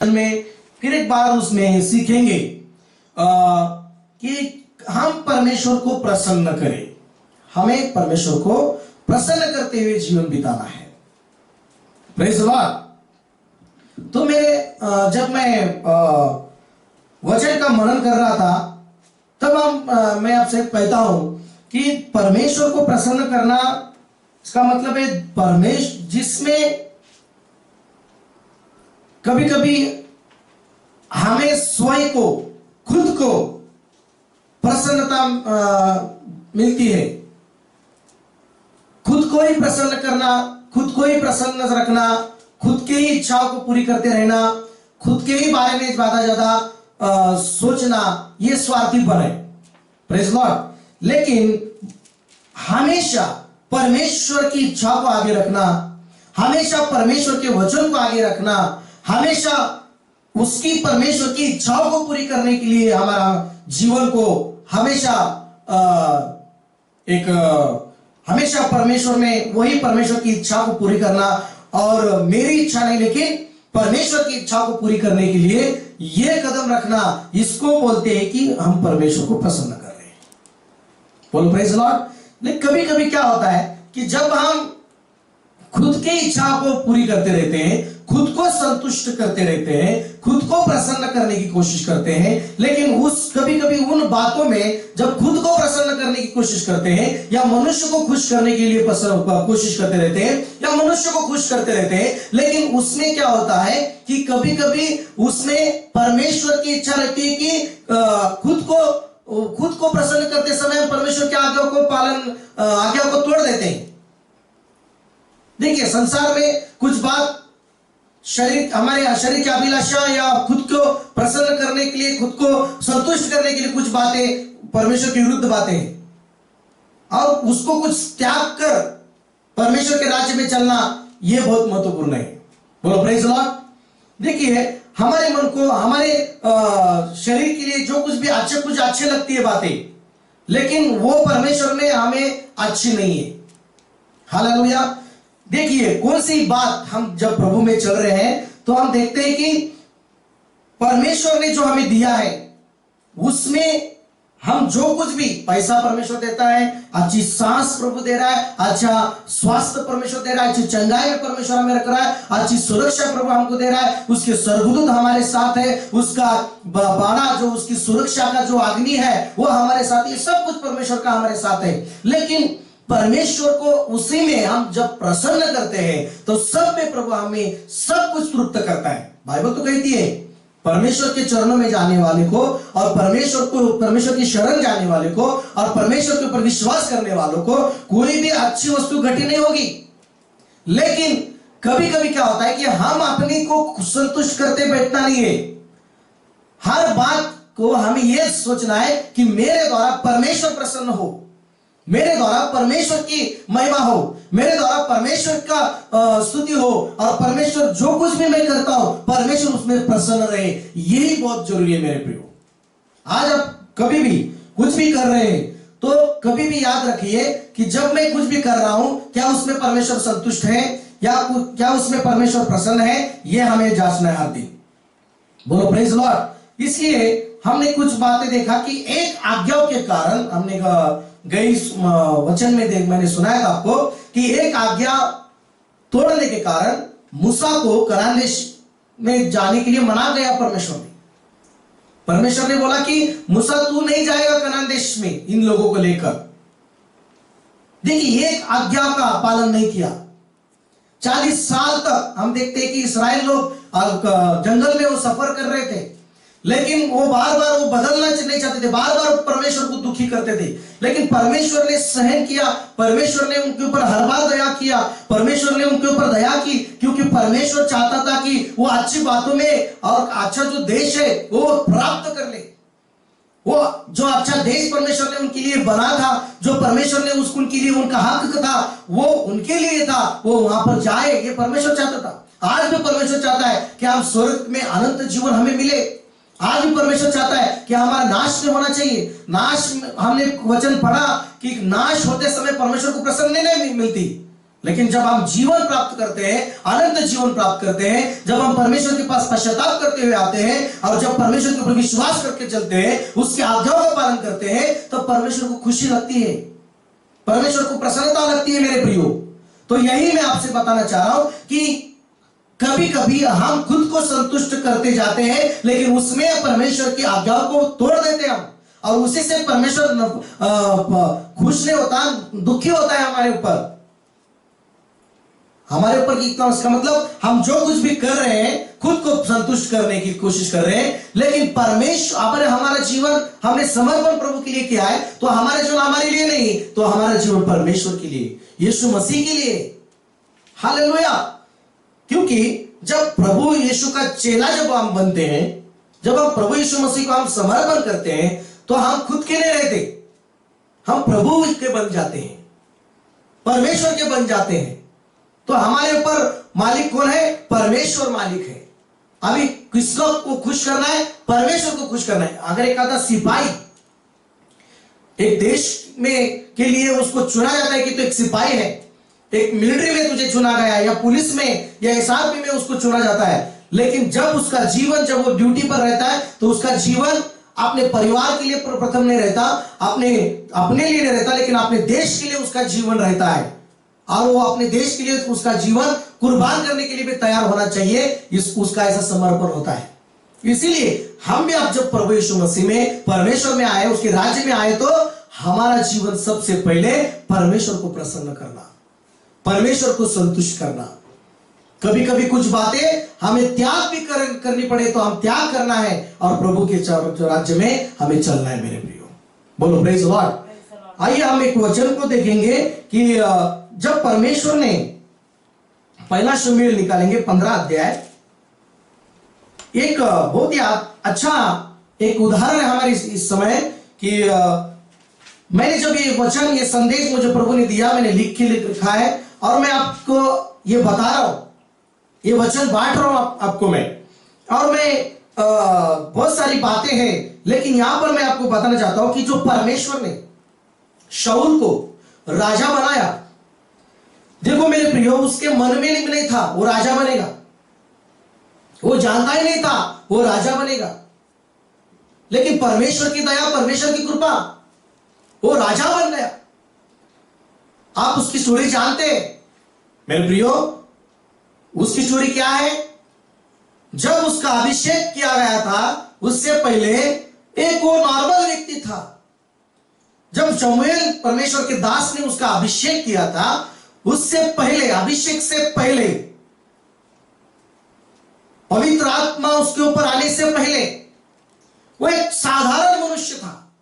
में फिर एक बार उसमें सीखेंगे कि हम परमेश्वर को प्रसन्न करें। हमें परमेश्वर को प्रसन्न करते हुए जीवन बिताना है। Praise the Lord. तो जब मैं वचन का मनन कर रहा था तब मैं आपसे कहता हूं कि परमेश्वर को प्रसन्न करना इसका मतलब है परमेश्वर जिसमें कभी कभी हमें स्वयं को खुद को प्रसन्नता मिलती है। खुद को ही प्रसन्न करना, खुद को ही प्रसन्न रखना, खुद के ही इच्छाओं को पूरी करते रहना, खुद के ही बारे में ज्यादा सोचना, ये स्वार्थीपन है। Praise Lord. लेकिन हमेशा परमेश्वर की इच्छा को आगे रखना, हमेशा परमेश्वर के वचन को आगे रखना, हमेशा उसकी परमेश्वर की इच्छाओं को पूरी करने के लिए हमारा जीवन को हमेशा हमेशा परमेश्वर में वही परमेश्वर की इच्छा को पूरी करना, और मेरी इच्छा नहीं लेकिन परमेश्वर की इच्छा को पूरी करने के लिए यह कदम रखना, इसको बोलते हैं कि हम परमेश्वर को प्रसन्न कर रहे हैं। बोलो प्रेज़ द लॉर्ड। लेकिन कभी कभी क्या होता है कि जब हम खुद की इच्छा को पूरी करते रहते हैं, खुद को संतुष्ट करते रहते हैं, खुद को प्रसन्न करने की कोशिश करते हैं, लेकिन कभी कभी उन बातों में जब खुद को प्रसन्न करने की कोशिश करते हैं या मनुष्य को खुश करने के लिए कोशिश करते रहते हैं या मनुष्य को खुश करते रहते हैं, लेकिन उसमें क्या होता है कि कभी कभी उसमें परमेश्वर की इच्छा रहती है कि खुद को प्रसन्न करते समय परमेश्वर की आज्ञा को तोड़ देते हैं। देखिए, संसार में कुछ बात हमारे शरीर की अभिलाषा या खुद को प्रसन्न करने के लिए, खुद को संतुष्ट करने के लिए कुछ बातें परमेश्वर के विरुद्ध बातें हैं, और उसको कुछ त्याग कर परमेश्वर के राज्य में चलना, यह बहुत महत्वपूर्ण है। बोलो प्रेज़ द लॉर्ड। देखिए, हमारे मन को, हमारे शरीर के लिए जो कुछ भी अच्छे लगती है बातें, लेकिन वो परमेश्वर में हमें अच्छी नहीं है। हालेलुया। देखिए, कौन सी बात हम जब प्रभु में चल रहे हैं तो हम देखते हैं कि परमेश्वर ने जो हमें दिया है उसमें हम जो कुछ भी, पैसा परमेश्वर देता है, अच्छी सांस प्रभु दे रहा है, अच्छा स्वास्थ्य परमेश्वर दे रहा है, अच्छी चंगाई में परमेश्वर हमें रख रहा है, अच्छी सुरक्षा प्रभु हमको दे रहा है, उसके स्वर्गदूत हमारे साथ है, उसका बाड़ा जो उसकी सुरक्षा का जो अग्नि है वो हमारे साथ, ये सब कुछ परमेश्वर का हमारे साथ है। लेकिन परमेश्वर को उसी में हम जब प्रसन्न करते हैं तो सब में प्रभु हमें सब कुछ तृप्त करता है। बाइबल तो कहती है परमेश्वर के चरणों में जाने वाले को और परमेश्वर की शरण जाने वाले को और परमेश्वर के ऊपर विश्वास करने वालों को कोई भी अच्छी वस्तु घटी नहीं होगी। लेकिन कभी कभी क्या होता है कि हम अपने को संतुष्ट करते बैठना नहीं है। हर बात को हमें यह सोचना है कि मेरे द्वारा परमेश्वर प्रसन्न हो, मेरे द्वारा परमेश्वर की महिमा हो, मेरे द्वारा परमेश्वर का स्तुति हो, और परमेश्वर जो कुछ भी मैं करता हूं परमेश्वर उसमें प्रसन्न रहे। यही बहुत जरूरी है मेरे प्रियो। आज आप कभी भी कुछ भी कर रहे हैं तो कभी भी याद रखिए कि जब मैं कुछ भी कर रहा हूं, क्या उसमें परमेश्वर संतुष्ट है या क्या उसमें परमेश्वर प्रसन्न है, यह हमें जांचना है हर दिन। बोलो प्रेज़ द लॉर्ड। इसलिए हमने कुछ बातें देखा कि एक आज्ञा के कारण, हमने गई वचन में मैंने सुनाया था आपको कि एक आज्ञा तोड़ने के कारण मूसा को कनान देश में जाने के लिए मना गया। परमेश्वर ने बोला कि मूसा तू नहीं जाएगा कनान देश में इन लोगों को लेकर। देखिए, एक आज्ञा का पालन नहीं किया। 40 साल तक हम देखते हैं कि इस्राएल लोग जंगल में वो सफर कर रहे थे, लेकिन वो बार बार वो बदलना नहीं चाहते थे, बार बार परमेश्वर को दुखी करते थे। लेकिन परमेश्वर ने सहन किया, परमेश्वर ने उनके ऊपर हर बार दया किया, परमेश्वर ने उनके ऊपर दया की, क्योंकि परमेश्वर चाहता था कि वो अच्छी बातों में और अच्छा जो देश है वो प्राप्त कर ले। वो जो अच्छा देश परमेश्वर ने उनके लिए बना था, जो परमेश्वर ने उनके लिए उनका हक था, वो उनके लिए था, वो वहां पर जाए, ये परमेश्वर चाहता था। आज भी परमेश्वर चाहता है कि हम स्वर्ग में अनंत जीवन हमें मिले। आज भी परमेश्वर चाहता है कि हमारा नाश नहीं होना चाहिए। नाश, हमने वचन पढ़ा कि नाश होते समय परमेश्वर को प्रसन्न नहीं मिलती। लेकिन जब हम जीवन प्राप्त करते हैं, अनंत जीवन प्राप्त करते हैं, जब हम परमेश्वर के पास पश्चाताप करते हुए आते हैं और जब परमेश्वर के ऊपर विश्वास करके चलते हैं, उसके आज्ञाओं का पालन करते हैं, तो परमेश्वर को खुशी लगती है, परमेश्वर को प्रसन्नता लगती है मेरे प्रियो। तो यही मैं आपसे बताना चाह रहा हूं कि कभी कभी हम खुद को संतुष्ट करते जाते हैं, लेकिन उसमें परमेश्वर की आज्ञाओं को तोड़ देते हैं हम, और उसी से परमेश्वर खुश नहीं होता, दुखी होता है हमारे ऊपर की। इसका मतलब हम जो कुछ भी कर रहे हैं खुद को संतुष्ट करने की कोशिश कर रहे हैं, लेकिन परमेश्वर आपने हमारा जीवन हमने समर्पण प्रभु के लिए किया है, तो हमारे जीवन हमारे लिए नहीं, तो हमारा जीवन परमेश्वर के लिए, यीशु मसीह के लिए। हालेलुया। क्योंकि जब प्रभु यीशु का चेला जब हम बनते हैं, जब हम प्रभु यीशु मसीह को हम समर्पण करते हैं, तो हम खुद के नहीं रहते, हम प्रभु के बन जाते हैं, परमेश्वर के बन जाते हैं। तो हमारे ऊपर मालिक कौन है? परमेश्वर मालिक है। अभी किसको खुश करना है? परमेश्वर को खुश करना है। अगर एक आधा सिपाही एक देश में के लिए उसको चुना जाता है कि तो एक सिपाही है, एक मिलिट्री में तुझे चुना गया है, या पुलिस में या एसआरपी में उसको चुना जाता है, लेकिन जब उसका जीवन, जब वो ड्यूटी पर रहता है, तो उसका जीवन अपने परिवार के लिए प्रथम नहीं रहता, अपने लिए नहीं रहता, लेकिन अपने देश के लिए उसका जीवन रहता है, और वो अपने देश के लिए उसका जीवन कुर्बान करने के लिए भी तैयार होना चाहिए। उसका ऐसा समर्पण होता है। इसीलिए हम भी अब जब प्रभु यीशु मसीह में, परमेश्वर में आए, उसके राज्य में आए, तो हमारा जीवन सबसे पहले परमेश्वर को प्रसन्न करना, परमेश्वर को संतुष्ट करना। कभी कभी कुछ बातें हमें त्याग भी करनी पड़े तो हम त्याग करना है, और प्रभु के राज्य में हमें चलना है मेरे प्रियो। बोलो प्रेज लॉर्ड। आइए हम एक वचन को देखेंगे कि जब परमेश्वर ने, पहला शमूएल निकालेंगे 15 अध्याय। एक बहुत ही अच्छा एक उदाहरण है हमारे इस समय कि मैंने जब ये वचन, ये संदेश मुझे प्रभु ने दिया, मैंने लिख के लिखा है, और मैं आपको ये बता रहा हूं, ये वचन बांट रहा हूं आपको मैं। और मैं बहुत सारी बातें हैं, लेकिन यहां पर मैं आपको बताना चाहता हूं कि जो परमेश्वर ने शाऊल को राजा बनाया, देखो मेरे प्रियो, उसके मन में नहीं था वो राजा बनेगा, वो जानता ही नहीं था वो राजा बनेगा, लेकिन परमेश्वर की दया, परमेश्वर की कृपा, वो राजा बन गया। आप उसकी स्टोरी जानते हैं मेरे प्रियो। उसकी स्टोरी क्या है? जब उसका अभिषेक किया गया था, उससे पहले एक वो नॉर्मल व्यक्ति था। जब शमूएल, परमेश्वर के दास ने उसका अभिषेक किया था, उससे पहले, अभिषेक से पहले, पवित्र आत्मा उसके ऊपर आने से पहले, वो एक साधारण मनुष्य था,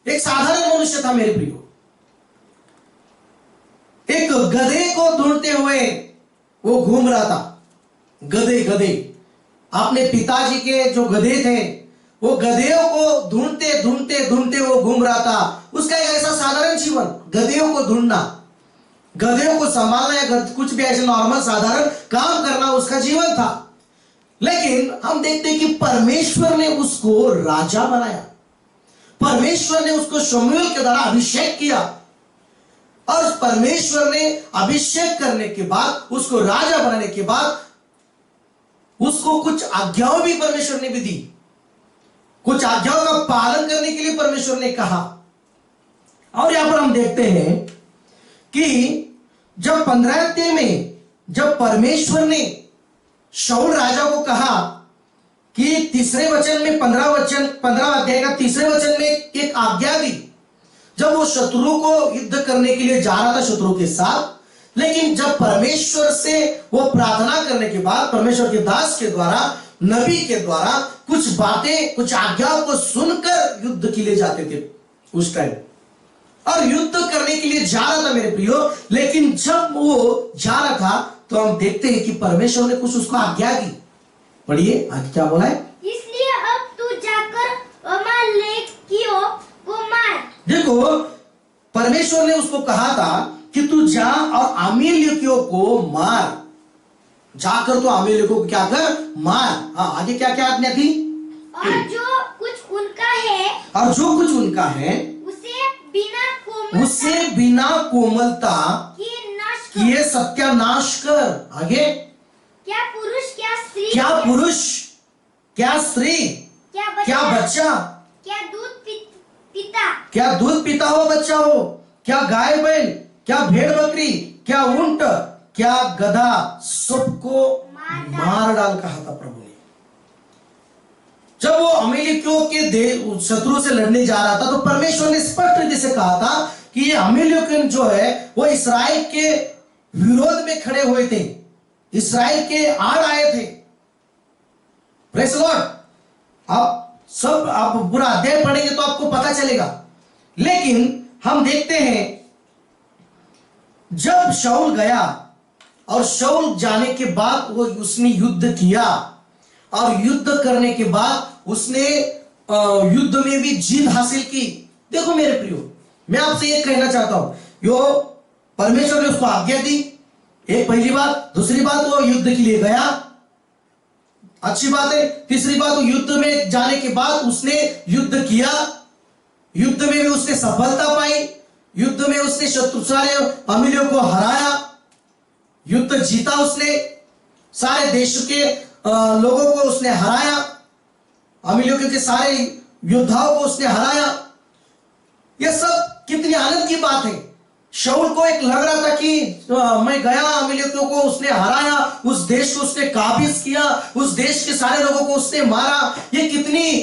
एक साधारण मनुष्य था मेरे प्रियो। एक गधे को ढूंढते हुए वो घूम रहा था। गधे अपने पिताजी के जो गधे थे, वो गधेयों को ढूंढते ढूंढते ढूंढते वो घूम रहा था। उसका एक ऐसा साधारण जीवन, गधेयों को ढूंढना, गधेयों को संभालना, या कुछ भी ऐसे नॉर्मल साधारण काम करना उसका जीवन था। लेकिन हम देखते हैं कि परमेश्वर ने उसको राजा बनाया, परमेश्वर ने उसको शमूएल के द्वारा अभिषेक किया, और परमेश्वर ने अभिषेक करने के बाद, उसको राजा बनाने के बाद, उसको कुछ आज्ञाओं भी परमेश्वर ने भी दी, कुछ आज्ञाओं का पालन करने के लिए परमेश्वर ने कहा। और यहां पर हम देखते हैं कि जब 15 अध्याय में, जब परमेश्वर ने शाऊल राजा को कहा कि तीसरे वचन में, 15 अध्याय का तीसरे वचन में एक आज्ञा दी, जब वो शत्रु को युद्ध करने के लिए जा रहा था, शत्रु के साथ, लेकिन जब परमेश्वर से वो प्रार्थना करने के बाद, परमेश्वर के दास के द्वारा, नबी के द्वारा कुछ बातें, कुछ आज्ञाओं को सुनकर युद्ध के लिए जाते थे उस टाइम, और युद्ध करने के लिए जा रहा था मेरे प्रियो। लेकिन जब वो जा रहा था, तो हम देखते हैं कि परमेश्वर ने कुछ उसको आज्ञा दी। पढ़िए आज क्या बोला है? इसलिए अब तू जाकर अमालेकियों को मार। देखो, परमेश्वर ने उसको कहा था कि तू जा और अमालेकियों को मार, जाकर तो अमालेकियों को क्या कर? मार। हाँ, आगे क्या क्या आज्ञा थी? और जो कुछ उनका है, उसे बिना कोमलता की ना उसको। ये सत्यानाश कर। आगे, क्या पुरुष, क्या स्त्री, क्या पुरुष, क्या स्त्री, क्या क्या बच्चा, बच्चा, क्या दूध पिता, क्या दूध पीता हुआ बच्चा हो, क्या गाय बैल, क्या भेड़ बकरी, क्या ऊंट, क्या गधा, सबको मार डाल, कहा था प्रभु ने। जब वो अमेलिकियों के शत्रु से लड़ने जा रहा था तो परमेश्वर ने स्पष्ट रीति से कहा था कि ये अमेलिकियन जो है वो इसराइल के विरोध में खड़े हुए थे, इसराइल के आड़ आए थे। Praise the Lord. आप पूरा अध्याय पढ़ेंगे तो आपको पता चलेगा। लेकिन हम देखते हैं जब शाऊल गया और शाऊल जाने के बाद वो उसने युद्ध किया और युद्ध करने के बाद उसने युद्ध में भी जीत हासिल की। देखो मेरे प्रियो, मैं आपसे ये कहना चाहता हूं, यो परमेश्वर ने उसको आज्ञा दी, एक पहली बात। दूसरी बात, वो युद्ध के लिए गया, अच्छी बात है। तीसरी बात, वो युद्ध में जाने के बाद उसने युद्ध किया, युद्ध में भी उसने सफलता पाई, युद्ध में उसने शत्रु सारे अमीलियों को हराया, युद्ध जीता उसने, सारे देश के लोगों को उसने हराया, अमीलियों के सारे योद्धाओं को उसने हराया। यह सब कितनी आनंद की बात है। शाऊल को एक लग रहा था कि मैं गया, अमीलियों को उसने हराया, उस देश को उसने काबिज किया, उस देश के सारे लोगों को उसने मारा। ये कितनी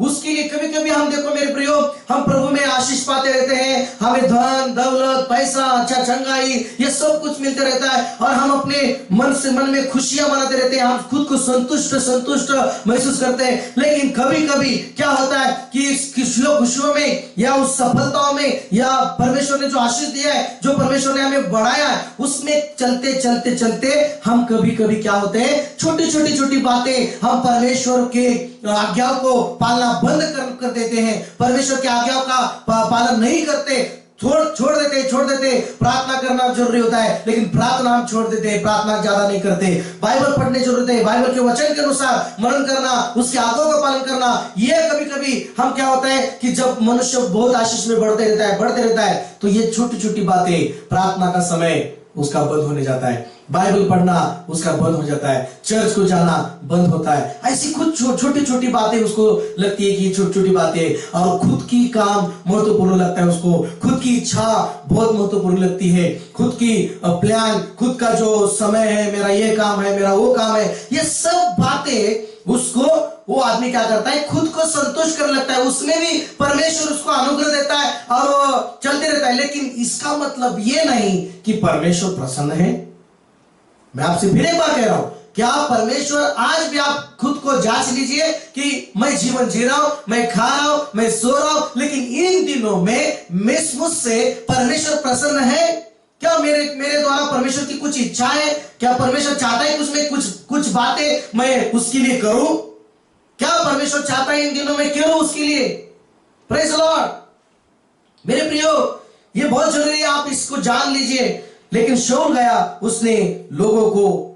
उसके लिए कभी कभी हम देखो मेरे प्रियो, हम प्रभु में आशीष पाते रहते हैं, हमें धन दौलत पैसा अच्छा चंगाई ये सब कुछ मिलते रहता है और हम अपने मन में खुशियां मनाते रहते हैं, हम खुद को संतुष्ट महसूस करते हैं। लेकिन कभी कभी क्या होता है कि इस खुशियों में या उस सफलताओं में या परमेश्वर ने जो आशीष दिया है, जो परमेश्वर ने हमें बढ़ाया है, उसमें चलते चलते चलते हम कभी कभी क्या होते हैं, छोटी बातें हम परमेश्वर के आज्ञाओं को पालना बंद कर देते हैं, परमेश्वर की आज्ञाओं का पालन नहीं करते, छोड़ देते। प्रार्थना करना जरूरी होता है लेकिन प्रार्थना हम छोड़ देते हैं, प्रार्थना ज्यादा नहीं करते। बाइबल पढ़ने जरूरत है, बाइबल के वचन के अनुसार मनन करना, उसके आज्ञाओं का पालन करना। ये कभी कभी हम क्या होता है कि जब मनुष्य बहुत आशीष में बढ़ते रहता है तो ये छोटी बातें, प्रार्थना का समय उसका बंद होने जाता है, बाइबल पढ़ना उसका बंद हो जाता है, चर्च को जाना बंद होता है। ऐसी कुछ छोटी बातें उसको लगती है कि छोटी बातें, और खुद की काम महत्वपूर्ण लगता है उसको, खुद की इच्छा बहुत महत्वपूर्ण लगती है, खुद की प्लान, खुद का जो समय है, मेरा ये काम है, मेरा वो काम है, ये सब बातें उसको, वो आदमी क्या करता है, खुद को संतुष्ट करने लगता है, उसमें भी परमेश्वर उसको अनुग्रह देता है और वो चलते रहता है। लेकिन इसका मतलब ये नहीं कि परमेश्वर प्रसन्न है। मैं आपसे फिर एक बार कह रहा हूं, क्या परमेश्वर, आज भी आप खुद को जांच लीजिए कि मैं जीवन जी रहा हूं, मैं खा रहा हूं, मैं सो रहा हूं, लेकिन इन दिनों में मुझसे परमेश्वर प्रसन्न है क्या? मेरे द्वारा परमेश्वर की कुछ इच्छा है क्या? परमेश्वर चाहता है कुछ बातें मैं उसके लिए करूं क्या? परमेश्वर चाहता है इन दिनों में करूं उसके लिए? Praise the Lord. मेरे प्रियो, ये बहुत जरूरी है, आप इसको जान लीजिए। लेकिन शाऊल गया, उसने लोगों को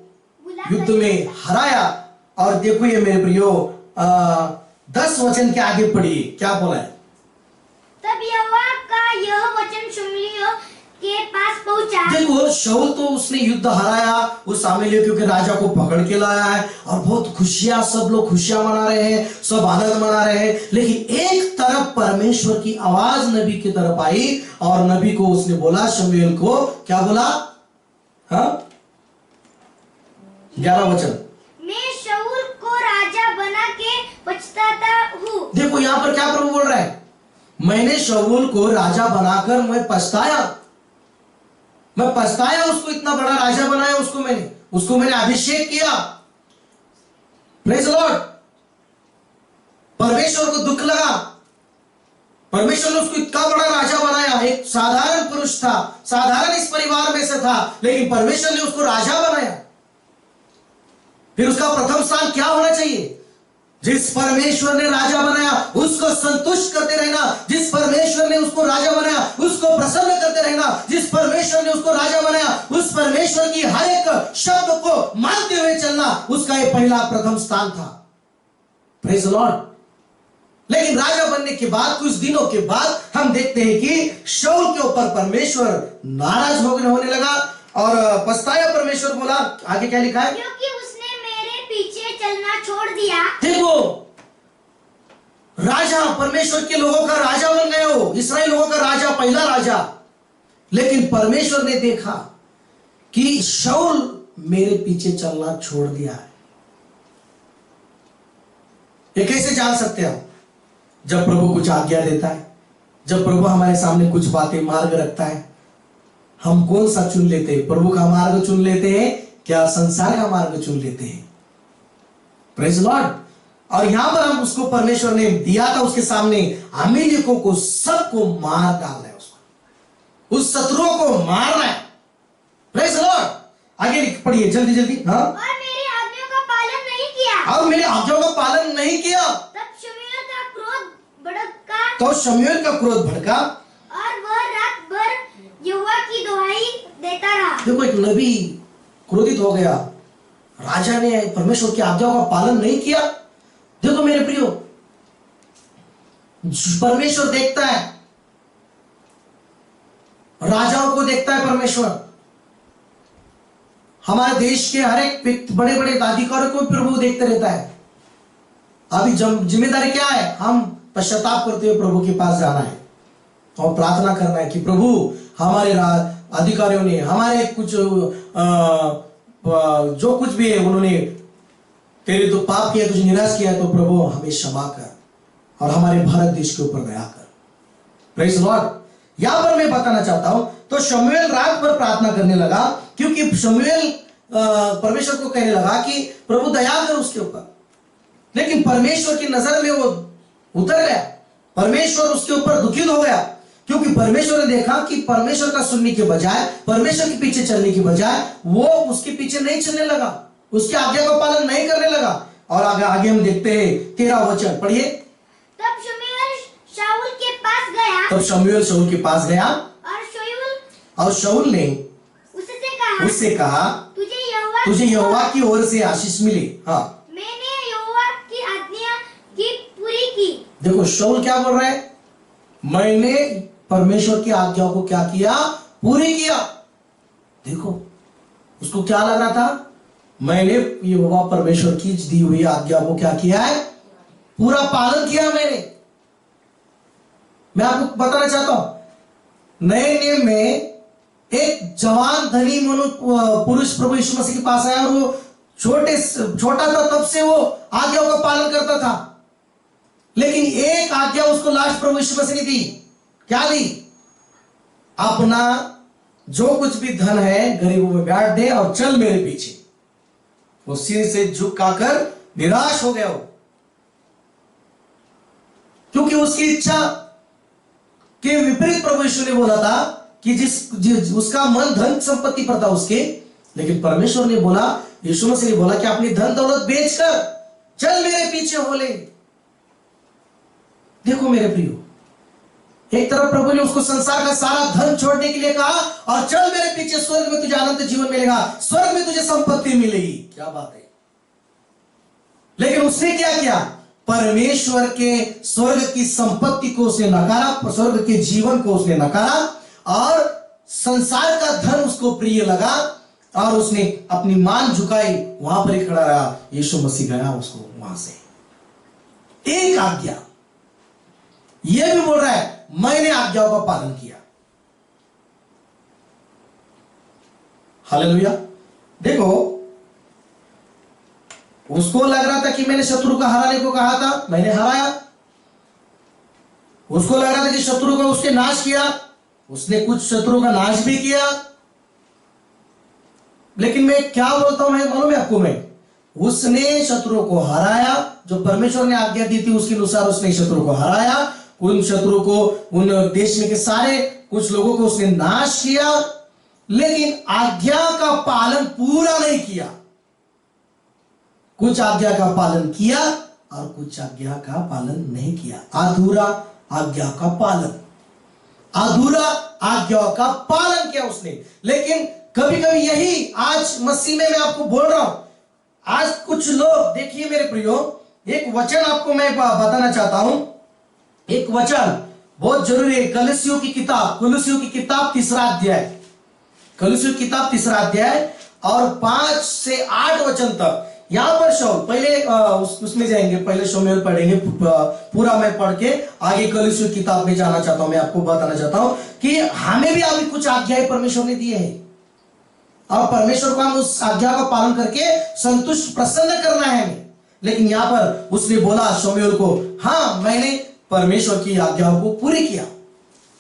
युद्ध में हराया। और देखो ये मेरे प्रियो 10 वचन के आगे पढ़िए, क्या बोला है? तब यहोवा का यह वचन शमूएल के पास पहुंचा। देखो शाऊल तो उसने युद्ध हराया, उस अमेलिकियों के राजा को पकड़ के लाया है और बहुत खुशियां, सब लोग खुशियां मना रहे हैं, सब आनंद मना रहे हैं। लेकिन एक तरफ परमेश्वर की आवाज नबी की तरफ आई और नबी को उसने बोला, शमूएल को क्या बोला? हाँ 11 वचन, मैं शाऊल को राजा बना के पछताता हूँ। देखो यहां पर क्या प्रभु बोल रहा है, मैंने शाऊल को राजा बनाकर मैं पछताया, उसको इतना बड़ा राजा बनाया, उसको मैंने अभिषेक किया। Praise the Lord. परमेश्वर को दुख लगा, परमेश्वर ने उसको इतना बड़ा राजा बनाया। एक साधारण पुरुष था, साधारण इस परिवार में से था, लेकिन परमेश्वर ने उसको राजा बनाया। फिर उसका प्रथम स्थान क्या होना चाहिए? जिस परमेश्वर ने राजा बनाया उसको संतुष्ट करते रहना, जिस परमेश्वर ने उसको राजा बनाया उसको प्रसन्न करते रहना, जिस परमेश्वर ने उसको राजा बनाया उस परमेश्वर की हर एक शब्द को मानते हुए चलना, उसका ये पहला प्रथम स्थान था। Praise the Lord. लेकिन राजा बनने के बाद कुछ दिनों के बाद हम देखते हैं कि शाऊल के ऊपर परमेश्वर नाराज होने लगा। और पछताया परमेश्वर बोला, आगे क्या लिखा है? क्योंकि उसने मेरे पीछे चलना छोड़ दिया। देखो, राजा, परमेश्वर के लोगों का राजा बन गए हो, इस्राएल लोगों का राजा, पहला राजा। लेकिन परमेश्वर ने देखा कि शाऊल मेरे पीछे चलना छोड़ दिया है। ये कैसे जान सकते हैं हम? जब प्रभु कुछ आज्ञा देता है, जब प्रभु हमारे सामने कुछ बातें, मार्ग रखता है, हम कौन सा चुन लेते हैं? प्रभु का मार्ग चुन लेते हैं क्या संसार का मार्ग चुन लेते हैं? Praise Lord. और यहां पर हम उसको, परमेश्वर ने दिया था उसके सामने, अमेरिकों को सबको मार डालना है, उसको, उस शत्रुओं को मारना है। Praise Lord. आगे पढ़िए जल्दी जल्दी। हाँ, और मेरी आज्ञाओं का पालन नहीं किया। और मेरे आज्ञाओं का पालन नहीं किया, तब शमूएल का क्रोध भड़का, तो शमूएल का क्रोध भड़का, और वह रात भर यहोवा की दुहाई देता रहा। देखो, एक नबी क्रोधित हो गया, राजा ने परमेश्वर की आज्ञाओं का पालन नहीं किया। देखो मेरे प्रियो, परमेश्वर देखता है, राजाओं को देखता है परमेश्वर। हमारे देश के हर एक बड़े बड़े अधिकारियों को प्रभु देखते रहता है। अभी जिम्मेदारी क्या है? हम पश्चाताप करते हुए प्रभु के पास जाना है और प्रार्थना करना है कि प्रभु, हमारे अधिकारियों ने हमारे कुछ जो कुछ भी है उन्होंने तेरे तो पाप किया, तुझे निराश किया, तो प्रभु हमें क्षमा कर और हमारे भारत देश के ऊपर दया कर। Praise Lord. यहां पर मैं बताना चाहता हूं, तो शमूएल रात भर प्रार्थना करने लगा, क्योंकि शमूएल परमेश्वर को कहने लगा कि प्रभु दया कर उसके ऊपर। लेकिन परमेश्वर की नजर में वो उतर गया, परमेश्वर उसके ऊपर दुखित हो गया, क्योंकि परमेश्वर ने देखा कि परमेश्वर का सुनने के बजाय, परमेश्वर के पीछे चलने के बजाय, वो उसके पीछे नहीं चलने लगा, उसकी आज्ञा का पालन नहीं करने लगा। और आगे हम देखते हैं 13 वचन पढ़िए। तब शमूएल शाऊल के पास गया, तब शमूएल शाऊल के पास गया, और शाऊल ने उससे कहा, तुझे यहोवा की ओर से आशीष मिली। हाँ, मैंने यहोवा की आज्ञा की पूरी की। देखो शाऊल क्या बोल रहा है? मैंने परमेश्वर की आज्ञाओं को क्या किया? पूरी किया। देखो, उसको क्या लग रहा था? मैंने यहोवा परमेश्वर की दी हुई आज्ञा को क्या किया है? पूरा पालन किया मैंने। मैं आपको बताना चाहता हूं, नए नियम में एक जवान धनी पुरुष प्रभु यीशु मसीह के पास आया, और वो छोटा था, तब से वो आज्ञाओं का पालन करता था। लेकिन एक आज्ञा उसको लास्ट प्रभु यीशु मसीह ने दी। क्या दी? अपना जो कुछ भी धन है गरीबों में बांट दे और चल मेरे पीछे। वो सिर से झुकाकर निराश हो गया वो, क्योंकि उसकी इच्छा के विपरीत प्रभु यीशु ने बोला था कि उसका मन धन संपत्ति पर था उसके। लेकिन परमेश्वर ने बोला, यीशु मसीह ने बोला कि अपनी धन दौलत बेचकर चल मेरे पीछे हो ले। देखो मेरे प्रियो, एक तरफ प्रभु ने उसको संसार का सारा धन छोड़ने के लिए कहा, और चल मेरे पीछे, स्वर्ग में तुझे अनंत जीवन मिलेगा, स्वर्ग में तुझे संपत्ति मिलेगी। क्या बात है! लेकिन उसने क्या किया? परमेश्वर के स्वर्ग की संपत्ति को उसने नकारा, स्वर्ग के जीवन को उसने नकारा, और संसार का धन उसको प्रिय लगा, और उसने अपनी मान झुकाई, वहां पर ही खड़ा रहा। यीशु मसीह गया उसको वहां से। एक आज्ञा, यह भी बोल रहा है मैंने आज्ञाओं का पालन किया। हालेलुया। देखो, उसको लग रहा था कि मैंने शत्रु को हराने को कहा था, मैंने हराया। उसको लग रहा था कि शत्रु को उसने नाश किया, उसने कुछ शत्रु का नाश भी किया। लेकिन मैं क्या बोलता हूं, मैं मालूम है आपको, मैं उसने शत्रु को हराया, जो परमेश्वर ने आज्ञा दी थी उसके अनुसार उसने शत्रु को हराया। उन शत्रु को, उन देश में के सारे कुछ लोगों को उसने नाश किया, लेकिन आज्ञा का पालन पूरा नहीं किया। कुछ आज्ञा का पालन किया और कुछ आज्ञा का पालन नहीं किया। अधूरा आज्ञा का पालन, अधूरा आज्ञा का पालन किया उसने। लेकिन कभी कभी यही आज मसीह में मैं आपको बोल रहा हूं, आज कुछ लोग, देखिए मेरे प्रियो, एक वचन आपको मैं बताना चाहता हूं। एक वचन बहुत जरूरी है, कलसियों की किताब 3 अध्याय, कलीसियों की किताब 3 अध्याय और 5 से 8 वचन तक। यहां पर शाऊल पहले उसमें जाएंगे, पहले शमूएल पढ़ेंगे, पूरा मैं पढ़ के आगे कलीसियों की किताब में जाना चाहता हूं। मैं आपको बताना चाहता हूं कि हमें भी अभी कुछ आज्ञाएं परमेश्वर ने दिए हैं और परमेश्वर को हम उस आज्ञा का पालन करके संतुष्ट प्रसन्न करना है हमें। लेकिन यहां पर उसने बोला शमूएल को, हाँ मैंने परमेश्वर की आज्ञाओं को पूरी किया।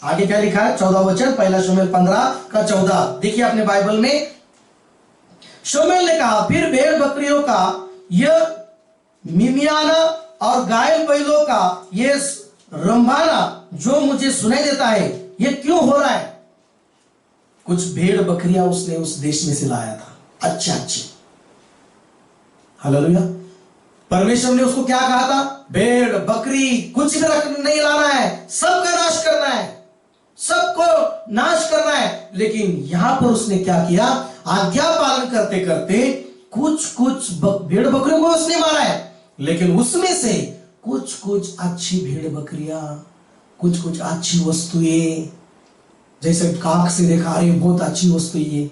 आगे क्या लिखा है 14 वचन, पहला शमूएल 15 का 14 देखिए अपने बाइबल में। शमूएल ने कहा, फिर भेड़ बकरियों का यह मिमियाना और गाय बैलों का यह रंभाना जो मुझे सुनाई देता है, यह क्यों हो रहा है? कुछ भेड़ बकरियां उसने उस देश में से लाया था, अच्छे अच्छे। हालेलुया। परमेश्वर ने उसको क्या कहा था? भेड़ बकरी कुछ भी नहीं लाना है, सबका नाश करना है, सबको नाश करना है। लेकिन यहां पर उसने क्या किया? आज्ञा पालन करते करते कुछ भेड़ बकरियों को उसने मारा है, लेकिन उसमें से कुछ अच्छी भेड़ बकरियां, कुछ अच्छी वस्तुएं, जैसे काक से देखा, अरे बहुत अच्छी वस्तु ये,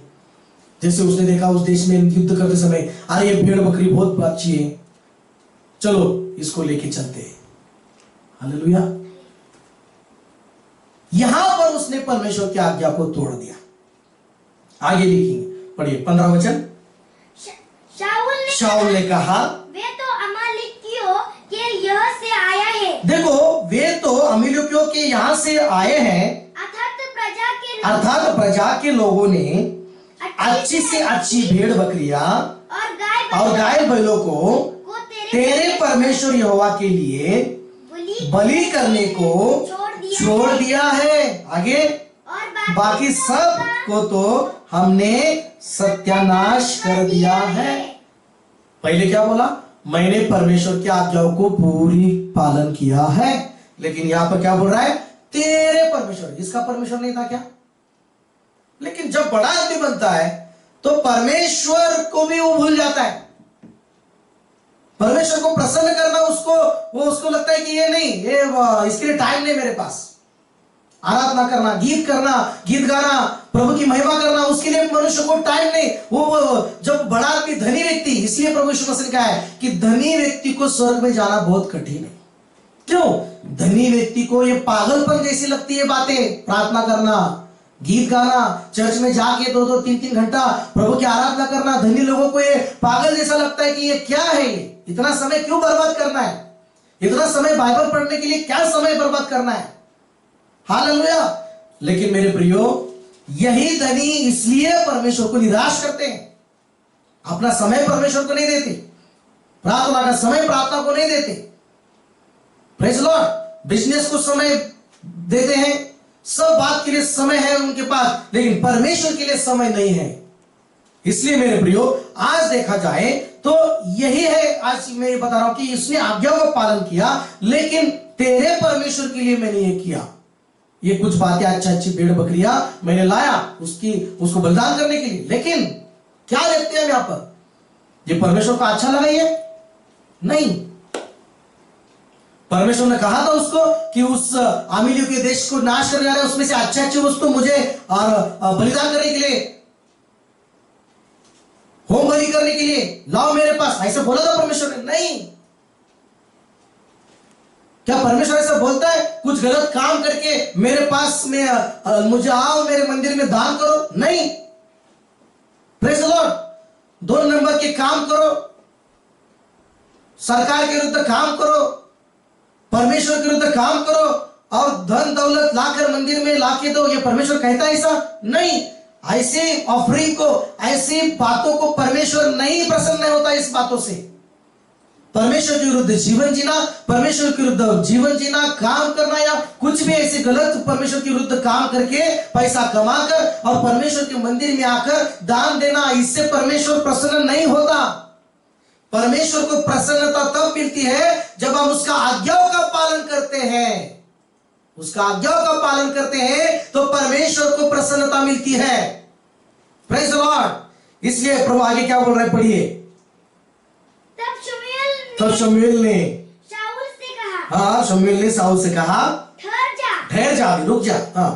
जैसे उसने देखा उस देश में युद्ध करते समय, अरे ये भेड़ बकरी बहुत अच्छी है, चलो इसको लेके चलते हैं। हालेलुया। यहां पर उसने परमेश्वर की आज्ञा को तोड़ दिया। आगे लिखेंगे, पढ़िए 15 वचन। शाऊल ने कहा, वे तो अमालेकियों के यहाँ से आया है। देखो, वे तो अमालेकियों के यहाँ से आए हैं, अर्थात प्रजा के लोगों ने अच्छी से अच्छी भेड़ बकरियां और गाय बैलों को तेरे परमेश्वर यहोवा के लिए बलि करने को छोड़ दिया है। आगे, बाकी सब को तो हमने सत्यानाश कर दिया है। पहले क्या बोला? मैंने परमेश्वर की आज्ञाओं को पूरी पालन किया है। लेकिन यहां पर क्या बोल रहा है? तेरे परमेश्वर। इसका परमेश्वर नहीं था क्या? लेकिन जब बड़ा आदमी बनता है तो परमेश्वर को भी वो भूल जाता है। परमेश्वर को प्रसन्न करना उसको लगता है कि ये नहीं, ये इसके लिए टाइम नहीं मेरे पास। आराधना करना, गीत गाना, प्रभु की महिमा करना, उसके लिए मनुष्य को टाइम नहीं। वो जब बड़ा आदमी, धनी व्यक्ति, इसलिए प्रभु यीशु मसीह ने कहा है कि धनी व्यक्ति को स्वर्ग में जाना बहुत कठिन है। क्यों? धनी व्यक्ति को ये पागलपन जैसी लगती है बातें, प्रार्थना करना, गीत गाना, चर्च में जाके 2-2, 3-3 घंटा प्रभु की आराधना करना। धनी लोगों को ये पागल जैसा लगता है कि ये क्या है, ये इतना समय क्यों बर्बाद करना है, इतना समय बाइबल पढ़ने के लिए क्या समय बर्बाद करना है। हालेलुया। लेकिन मेरे प्रियो, यही धनी इसलिए परमेश्वर को निराश करते हैं, अपना समय परमेश्वर को नहीं देते, प्रार्थना का समय प्रार्थना को नहीं देते। Praise Lord. बिजनेस को समय देते हैं, सब बात के लिए समय है उनके पास, लेकिन परमेश्वर के लिए समय नहीं है। इसलिए मेरे प्रियो, आज देखा जाए तो यही है, आज मैं ये बता रहा हूं कि इसने आज्ञाओं का पालन किया, लेकिन तेरे परमेश्वर के लिए मैंने ये किया। ये कुछ बातें, अच्छी भेड़ बकरियां मैंने लाया उसको बलिदान करने के लिए। लेकिन क्या देखते हैं हम यहां पर? ये परमेश्वर को अच्छा लगा? ये नहीं। परमेश्वर ने कहा था उसको कि उस अमीलियों के देश को नाश करने जा रहे हैं, उसमें से अच्छे वस्तु मुझे और बलिदान करने के लिए, होम बलि करने के लिए लाओ मेरे पास, ऐसा बोला था परमेश्वर ने? नहीं। क्या परमेश्वर ऐसा बोलता है कुछ गलत काम करके मेरे पास में मुझे आओ, मेरे मंदिर में दान करो? नहीं। Praise the Lord. 2 नंबर के काम करो, सरकार के विरुद्ध काम करो, परमेश्वर के विरुद्ध काम करो और धन दौलत लाकर मंदिर में लाके दो, ये परमेश्वर कहता है ऐसा? नहीं। ऐसे ऑफरिंग को, ऐसी बातों को परमेश्वर नहीं प्रसन्न होता। इस बातों से परमेश्वर के विरुद्ध जीवन जीना, परमेश्वर के विरुद्ध जीवन जीना, काम करना या कुछ भी ऐसे गलत परमेश्वर के विरुद्ध काम करके पैसा कमाकर और परमेश्वर के मंदिर में आकर दान देना, इससे परमेश्वर प्रसन्न नहीं होता। परमेश्वर को प्रसन्नता तब मिलती है जब हम उसका आज्ञाओं का पालन करते हैं। उसका आज्ञाओं का पालन करते हैं तो परमेश्वर को प्रसन्नता मिलती है। Praise the Lord. इसलिए प्रभु आगे क्या बोल रहे, पढ़िए। तब शमूएल ने शाऊल से कहा, हाँ, शमूएल ने शाऊल से कहा, ठहर जा, रुक जा। हाँ।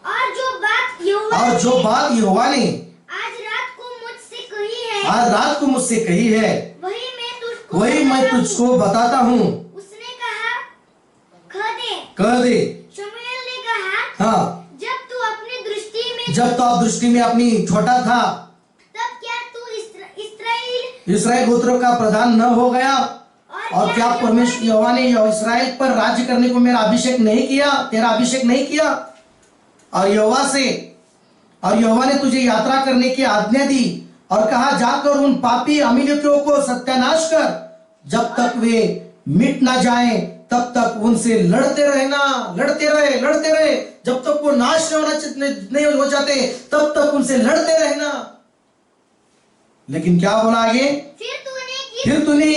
और जो बात यहोवा और जो बात यहोवा ने आज रात को मुझसे कही है, आज रात को मुझसे कही है, वही मैं तुझको बताता हूँ। उसने कहा, कह दे। शमूएल ने कहा, हाँ, जब तू अपनी दृष्टि में जब तो आप दृष्टि में अपनी छोटा था, तब क्या तू इस्राएल इसराइल गोत्रों का प्रधान न हो गया? और क्या परमेश्वर यहोवा ने इसराइल पर राज्य करने को मेरा अभिषेक नहीं किया, तेरा अभिषेक नहीं किया? और यहोवा ने तुझे यात्रा करने की आज्ञा दी और कहा, जाकर उन पापी अमालेकियों को सत्यानाश कर, जब तक वे मिट ना जाएं तब तक उनसे लड़ते रहे, जब तक वो नाश नहीं हो जाते तब तक उनसे लड़ते रहना। लेकिन क्या बोला आगे? फिर तूने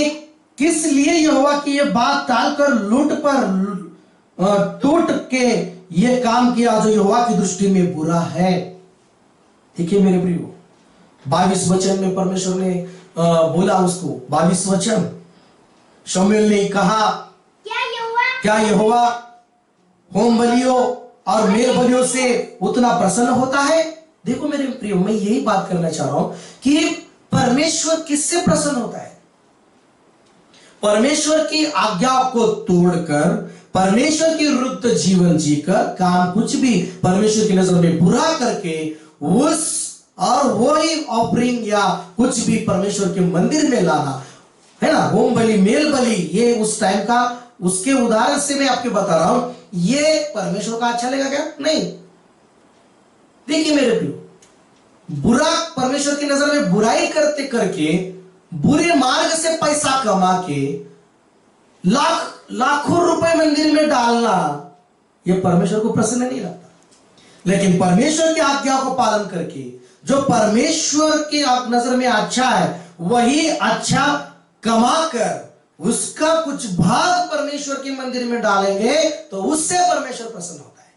किस लिए यहोवा की ये बात टालकर लूट पर टूट के ये काम किया जो यहोवा की दृष्टि में बुरा है? देखिए मेरे प्रियो, 22 वचन में परमेश्वर ने बोला उसको, 22 वचन शमूएल ने कहा, क्या यहोवा होम बलियों और मेल बलियों से उतना प्रसन्न होता है? देखो मेरे प्रियो, मैं यही बात करना चाह रहा हूं कि परमेश्वर किससे प्रसन्न होता है? परमेश्वर की आज्ञा को तोड़कर, परमेश्वर के विरुद्ध जीवन जीकर, काम कुछ भी परमेश्वर की नजर में बुरा करके उस और वही ऑफरिंग या कुछ भी परमेश्वर के मंदिर में लाना, है ना, होम बलि, मेल बलि, ये उस टाइम का, उसके उदाहरण से मैं आपको बता रहा हूं, ये परमेश्वर का अच्छा लगेगा क्या? नहीं। देखिए मेरे प्रियो, बुरा, परमेश्वर की नजर में बुराई करते करके, बुरे मार्ग से पैसा कमा के लाखों रुपए मंदिर में डालना, यह परमेश्वर को प्रसन्न नहीं लगता। लेकिन परमेश्वर की आज्ञा को पालन करके, जो परमेश्वर की नजर में अच्छा है, वही अच्छा कमाकर उसका कुछ भाग परमेश्वर के मंदिर में डालेंगे तो उससे परमेश्वर प्रसन्न होता है।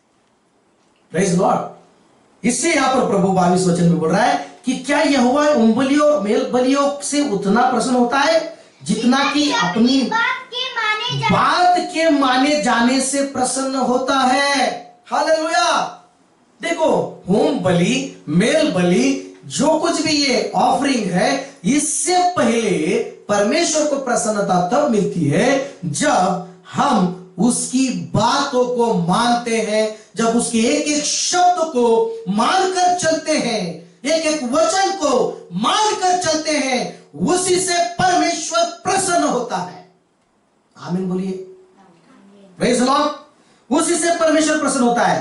Praise Lord. इसलिए यहां पर प्रभु 22 वचन में बोल रहा है कि क्या यहोवा उन बलियों, मेल बलियों से उतना प्रसन्न होता है जितना कि अपनी बात के माने जाने से प्रसन्न होता है। हालेलुया। देखो, होम बलि, मेल बलि, जो कुछ भी ये ऑफरिंग है, इससे पहले परमेश्वर को प्रसन्नता तब मिलती है जब हम उसकी बातों को मानते हैं, जब उसके एक एक शब्द को मानकर चलते हैं, एक एक वचन को मानकर चलते हैं, उसी से परमेश्वर प्रसन्न होता है। आमीन बोलिए। Praise Lord. उसी से परमेश्वर प्रसन्न होता है।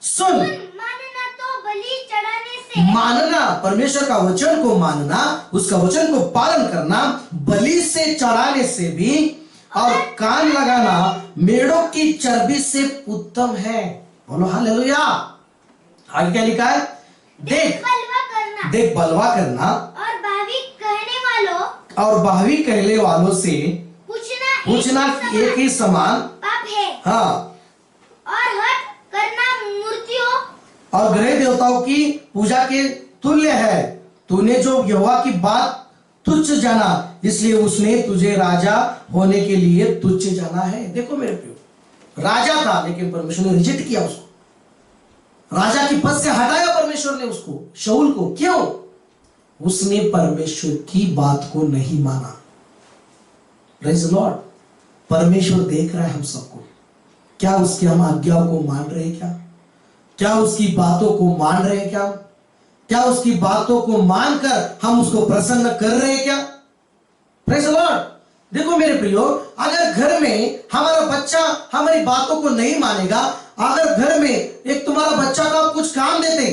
सुन, मानना तो बलि चढ़ाने से, मानना, परमेश्वर का वचन को मानना, उसका वचन को पालन करना बलि से चढ़ाने से भी, और कान लगाना मेढ़ों की चर्बी से उत्तम है। बोलो हालेलुया। आगे क्या लिखा है? देख बलवा करना और बहवी कहने वालों से पूछना एक ही समान पाप है। हाँ, और हठ करना मूर्तियों और ग्रह देवताओं की पूजा के तुल्य है। तूने जो यहोवा की बात तुच्छ जाना, इसलिए उसने तुझे राजा होने के लिए तुच्छ जाना है। देखो मेरे प्रियो, राजा था लेकिन परमेश्वर ने रिजेक्ट किया उसको, राजा की पद से हटाया परमेश्वर ने उसको, शाऊल को। क्यों? उसने परमेश्वर की बात को नहीं माना। Praise the Lord. परमेश्वर देख रहा है हम सबको, क्या उसकी हम आज्ञाओं को मान रहे हैं? क्या उसकी बातों को मान रहे हैं? क्या उसकी बातों को मानकर हम उसको प्रसन्न कर रहे हैं? क्या? Praise the Lord. देखो मेरे प्रियो, अगर घर में हमारा बच्चा हमारी बातों को नहीं मानेगा, अगर घर में एक तुम्हारा बच्चा का कुछ काम देते,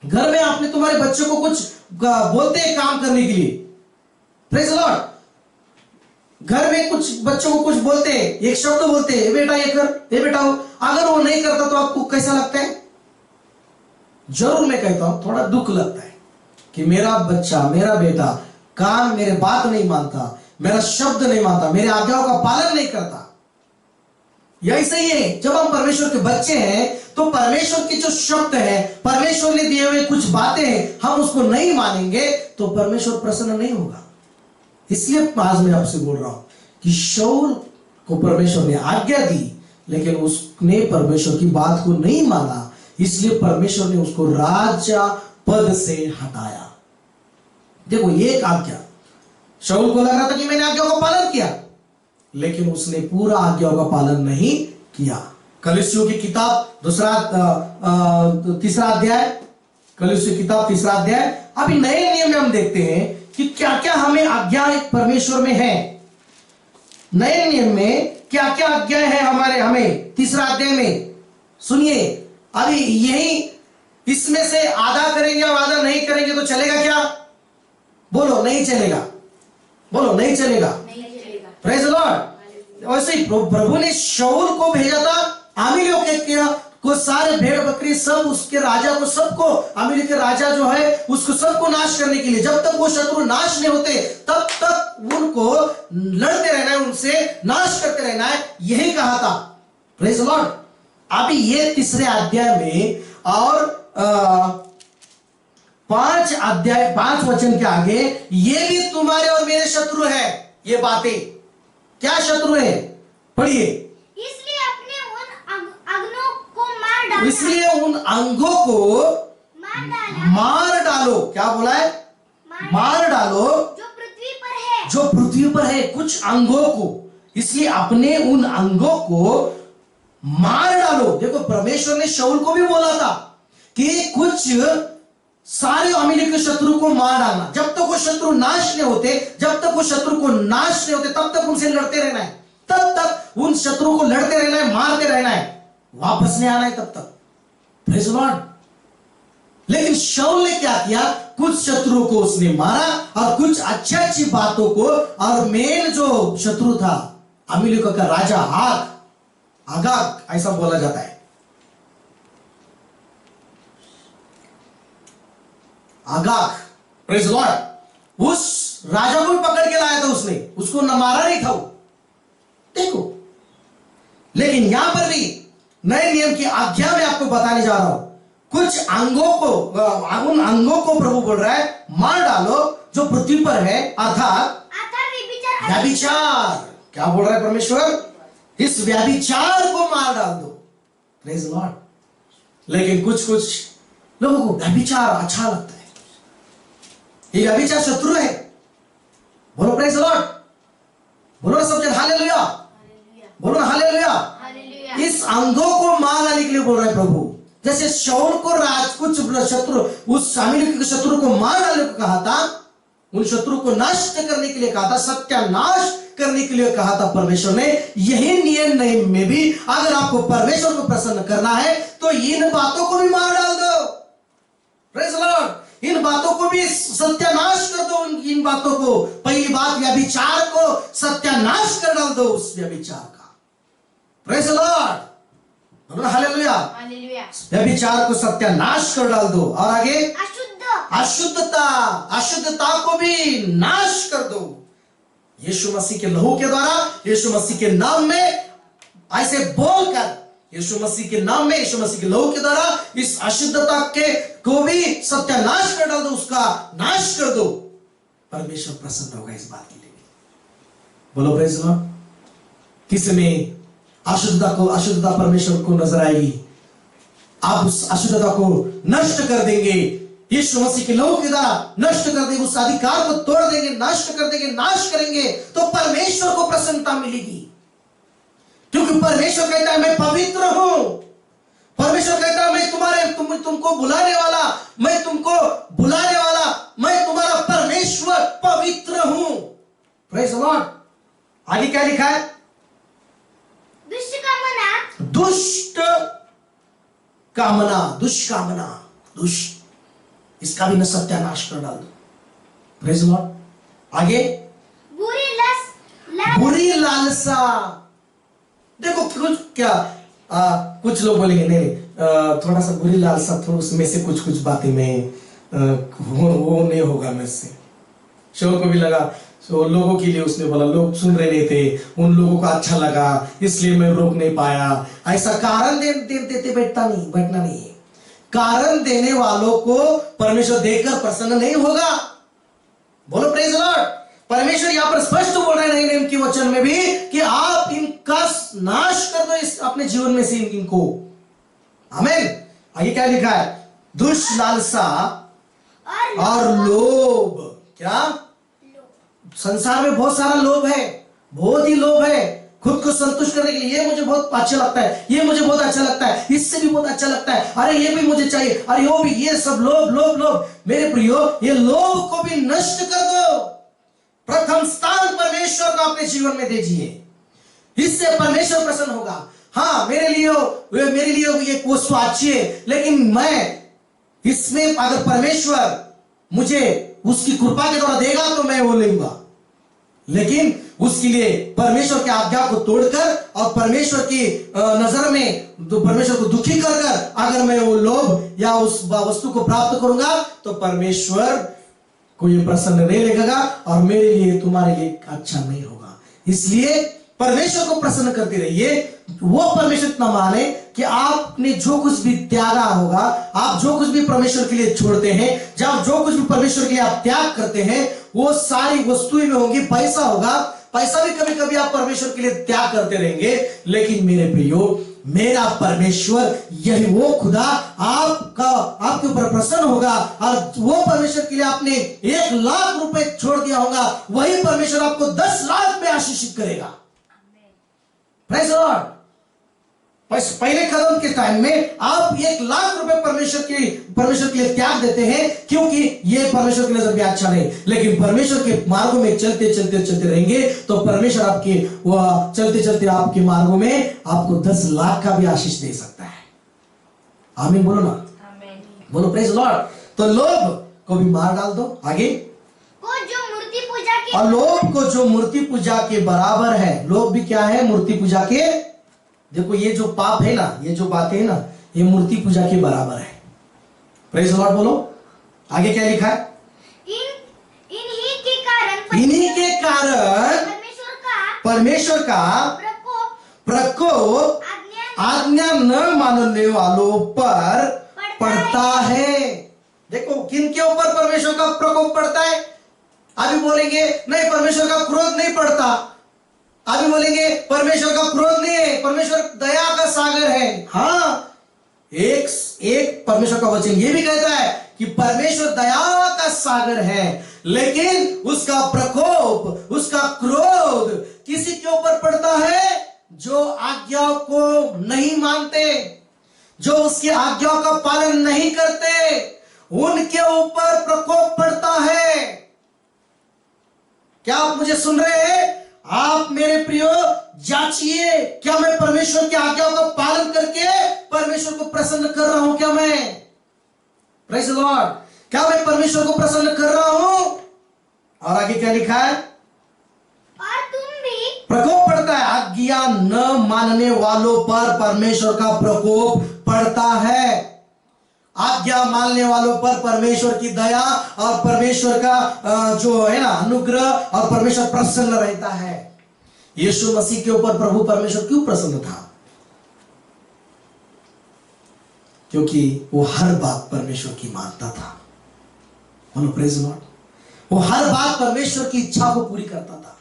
घर में आपने तुम्हारे बच्चे को कुछ बोलते हैं काम करने के लिए, प्रेज़ द लॉर्ड, घर में कुछ बच्चों को कुछ बोलते हैं, एक शब्द बोलते हैं, बेटा ये कर, ये बेटा हो, अगर वो नहीं करता तो आपको कैसा लगता है? जरूर मैं कहता हूं थोड़ा दुख लगता है कि मेरा बच्चा, मेरा बेटा काम, मेरे बात नहीं मानता, मेरा शब्द नहीं मानता, मेरे आज्ञाओं का पालन नहीं करता। यह ऐसा ही है, जब हम परमेश्वर के बच्चे हैं तो परमेश्वर के जो शब्द है, परमेश्वर ने दिए हुए कुछ बातें हैं, हम उसको नहीं मानेंगे तो परमेश्वर प्रसन्न नहीं होगा। इसलिए आज मैं आपसे बोल रहा हूं कि शाऊल को परमेश्वर ने आज्ञा दी लेकिन उसने परमेश्वर की बात को नहीं माना, इसलिए परमेश्वर ने उसको राजा पद से हटाया। देखो एक आज्ञा, शाऊल को लग रहा था कि मैंने आज्ञा का पालन किया, लेकिन उसने पूरा आज्ञा का पालन नहीं किया। कलीसियों की किताब तीसरा अध्याय, कलीसियों की किताब तीसरा अध्याय। अभी नए नियम में हम देखते हैं कि क्या क्या हमें आज्ञा परमेश्वर में है। नए नियम में क्या क्या आज्ञा है हमें तीसरा अध्याय में। सुनिए, अभी यही इसमें से आधा करेंगे और आधा नहीं करेंगे तो चलेगा क्या? बोलो नहीं चलेगा, बोलो नहीं चलेगा। Praise the Lord. वैसे ही प्रभु ने शाऊल को भेजा था अमीलियों को सारे भेड़ बकरी सब उसके राजा को सबको, अमीलियों के राजा जो है उसको सबको नाश करने के लिए। जब तक वो शत्रु नाश नहीं होते तब तक उनको लड़ते रहना है, उनसे नाश करते रहना है, यही कहा था। Praise the Lord. अभी ये तीसरे अध्याय में और 5 वचन के आगे ये भी तुम्हारे और मेरे शत्रु है। ये बातें क्या शत्रु है? पढ़िए। इसलिए उन अंगों को मार डालो। क्या बोला है? मार डालो जो पृथ्वी पर है, कुछ अंगों को। इसलिए अपने उन अंगों को मार डालो। देखो परमेश्वर ने शाऊल को भी बोला था कि कुछ सारे अमीलियों के शत्रु को मार डालना। जब तक वो शत्रु नाश नहीं होते, जब तक वो शत्रु को नाश नहीं होते, तब तक उनसे लड़ते रहना है। तब तक उन शत्रु को लड़ते रहना है, मारते रहना है, वापस नहीं आना है तब तक। Praise the Lord. लेकिन शाऊल ने क्या किया? कुछ शत्रुओं को उसने मारा और कुछ अच्छी अच्छी बातों को, और मेन जो शत्रु था अमीलियों का राजा आगाग, ऐसा बोला जाता है, आगाग। Praise the Lord. उस राजा को भी पकड़ के लाया था उसने, उसको न मारा नहीं था वो। देखो, लेकिन यहां पर भी नए नियम की आज्ञा में आपको बताने जा रहा हूं, कुछ अंगों को, उन अंगों को प्रभु बोल रहा है मार डालो जो पृथ्वी पर है, अर्थात व्यभिचार। क्या बोल रहा है परमेश्वर? इस व्यभिचार को मार डाल दो। Praise the Lord. लेकिन कुछ लोगों को व्यभिचार अच्छा लगता है। ये व्यभिचार शत्रु है। बोलो प्रेज़ द लॉर्ड। बोलो ना सब जन हालेलुया, बोलो ना हालेलुया। इस अंगों को मार डालने के लिए बोल रहा है प्रभु। जैसे शाऊल को कुछ शत्रु, उस अमीलियों के शत्रु को मार डालने को कहा था, उन शत्रु को नष्ट करने के लिए कहा था, सत्यानाश करने के लिए कहा था परमेश्वर ने। यही नियम में भी अगर आपको परमेश्वर को प्रसन्न करना है तो इन बातों को भी मार डाल दो। Praise the Lord. इन बातों को भी सत्यानाश कर दो। इन बातों को, पहली बात व्यभिचार को सत्यानाश कर डाल दो, उस व्यभिचार का। Praise the Lord. हालेलुया। व्यभिचार को सत्यानाश कर डाल दो। और आगे अशुद्धता को भी नाश कर दो। यीशु मसीह के लहू के द्वारा, यीशु मसीह के नाम में ऐसे बोलकर, यीशु मसीह के नाम में, यीशु मसीह के लहू के द्वारा इस अशुद्धता के को भी सत्यानाश कर डाल दो, उसका नाश कर दो। परमेश्वर प्रसन्न होगा इस बात के लिए। बोलो प्रेज़ द लॉर्ड। किसमें अशुद्धता परमेश्वर को नजर आएगी। आप उस अशुद्धता को नष्ट कर देंगे, यीशु मसीह के लहू के द्वारा नष्ट कर देंगे, उस अधिकार को तोड़ देंगे, नष्ट कर देंगे, नाश करेंगे, तो परमेश्वर को प्रसन्नता मिलेगी। क्योंकि परमेश्वर कहता है मैं पवित्र हूं। परमेश्वर कहता है मैं तुमको बुलाने वाला, मैं तुम्हारा परमेश्वर पवित्र हूं। Praise the Lord. आगे क्या लिखा है? दुष्ट, इसका भी न सत्यानाश कर डाल दो। Praise the Lord. आगे बुरी लालसा। देखो कुछ लोग बोलेंगे नहीं, थोड़ा सा बुरी लालसा, थोड़ा उसमें से कुछ बातें में वो नहीं होगा मेरे से। शाऊल को भी लगा, तो लोगों के लिए उसने बोला, लोग सुन रहे नहीं थे, उन लोगों को अच्छा लगा इसलिए मैं रोक नहीं पाया। ऐसा कारण देते बैठना नहीं है। कारण देने वालों को परमेश्वर देखकर प्रसन्न नहीं होगा। बोलो प्रेज़ द लॉर्ड। परमेश्वर यहां पर स्पष्ट बोल रहे हैं नए नियम के वचन में भी कि आप इनका नाश कर दो, इस अपने जीवन में से इनको। आमीन। आगे क्या लिखा है? दुष्ट लालसा और और लोभ। क्या? लोभ। संसार में बहुत सारा लोभ है, बहुत ही लोभ है खुद को संतुष्ट करने के लिए। ये मुझे बहुत अच्छा लगता है, ये मुझे बहुत अच्छा लगता है, इससे भी बहुत अच्छा लगता है, अरे ये भी मुझे चाहिए, अरे वो भी, ये सब लोभ लोभ लोभ। मेरे प्रियो, ये लोभ को भी नष्ट कर दो। प्रथम स्थान परमेश्वर को अपने जीवन में दीजिए, इससे परमेश्वर प्रसन्न होगा। हाँ, मेरे लिए ये वस्तु अच्छी है, लेकिन मैं इसमें अगर परमेश्वर मुझे उसकी कृपा के द्वारा देगा तो मैं वो लूंगा, लेकिन उसके लिए परमेश्वर की आज्ञा को तोड़कर और परमेश्वर की नजर में तो परमेश्वर को दुखी कर अगर मैं वो लोभ या उस वस्तु को प्राप्त करूंगा तो परमेश्वर को ये प्रसन्न नहीं लगेगा और मेरे लिए, तुम्हारे लिए अच्छा नहीं होगा। इसलिए परमेश्वर को प्रसन्न करते रहिए। वो परमेश्वर इतना माने कि आपने जो कुछ भी त्यागा होगा, आप जो कुछ भी परमेश्वर के लिए छोड़ते हैं, जब जो कुछ भी परमेश्वर के लिए आप त्याग करते हैं, वो सारी वस्तुएं में होंगी। पैसा होगा, पैसा भी कभी कभी आप परमेश्वर के लिए त्याग करते रहेंगे, लेकिन मेरे प्रियो, मेरा परमेश्वर, यही वो खुदा आपके ऊपर प्रसन्न होगा। और वो परमेश्वर के लिए आपने 1 लाख रुपए छोड़ दिया होगा, वही परमेश्वर आपको 10 लाख में आशीषित करेगा। Praise the Lord. पहले कदम के टाइम में आप 1 लाख रुपए परमेश्वर के लिए त्याग देते हैं, क्योंकि ये परमेश्वर की नजर में अच्छा नहीं। लेकिन परमेश्वर के मार्गों में चलते रहेंगे तो परमेश्वर आपके चलते आपके मार्गों में आपको 10 लाख का भी आशीष दे सकता है। आमीन बोलो ना, आमीन बोलो प्रेज़ द लॉर्ड। तो लोभ को भी मार डाल दो। आगे, को जो मूर्ति पूजा के और लोभ को जो मूर्ति पूजा के बराबर है। लोभ भी क्या है? मूर्ति पूजा के। देखो, ये जो पाप है ना, ये जो बातें है ना, ये मूर्ति पूजा के बराबर है। प्रेज़ द लॉर्ड बोलो। आगे क्या लिखा है? इन्हीं के कारण परमेश्वर का प्रकोप आज्ञा न मानने वालों पर पड़ता है। देखो, किन के ऊपर परमेश्वर का प्रकोप पड़ता है? अभी बोलेंगे नहीं, परमेश्वर का क्रोध नहीं पड़ता। अभी बोलेंगे परमेश्वर का क्रोध नहीं है, परमेश्वर दया का सागर है। हाँ, एक परमेश्वर का वचन ये भी कहता है कि परमेश्वर दया का सागर है, लेकिन उसका प्रकोप, उसका क्रोध किसी के ऊपर पड़ता है? जो आज्ञा को नहीं मानते, जो उसकी आज्ञा का पालन नहीं करते, उनके ऊपर प्रकोप पड़ता है। क्या आप मुझे सुन रहे हैं? आप मेरे प्रियो जांचिए, क्या मैं परमेश्वर की आज्ञा का पालन करके परमेश्वर को प्रसन्न कर रहा हूं? क्या मैं, प्रेज़ द लॉर्ड, क्या मैं परमेश्वर को प्रसन्न कर रहा हूं? और आगे क्या लिखा है? और तुम भी प्रकोप पड़ता है। आज्ञा न मानने वालों पर परमेश्वर का प्रकोप पड़ता है। आज्ञा मानने वालों पर परमेश्वर की दया और परमेश्वर का जो है ना अनुग्रह और परमेश्वर प्रसन्न रहता है। यीशु मसीह के ऊपर प्रभु परमेश्वर क्यों प्रसन्न था? क्योंकि वो हर बात परमेश्वर की मानता था। बोलो प्रेज़ द लॉर्ड। वो हर बात परमेश्वर की इच्छा को पूरी करता था,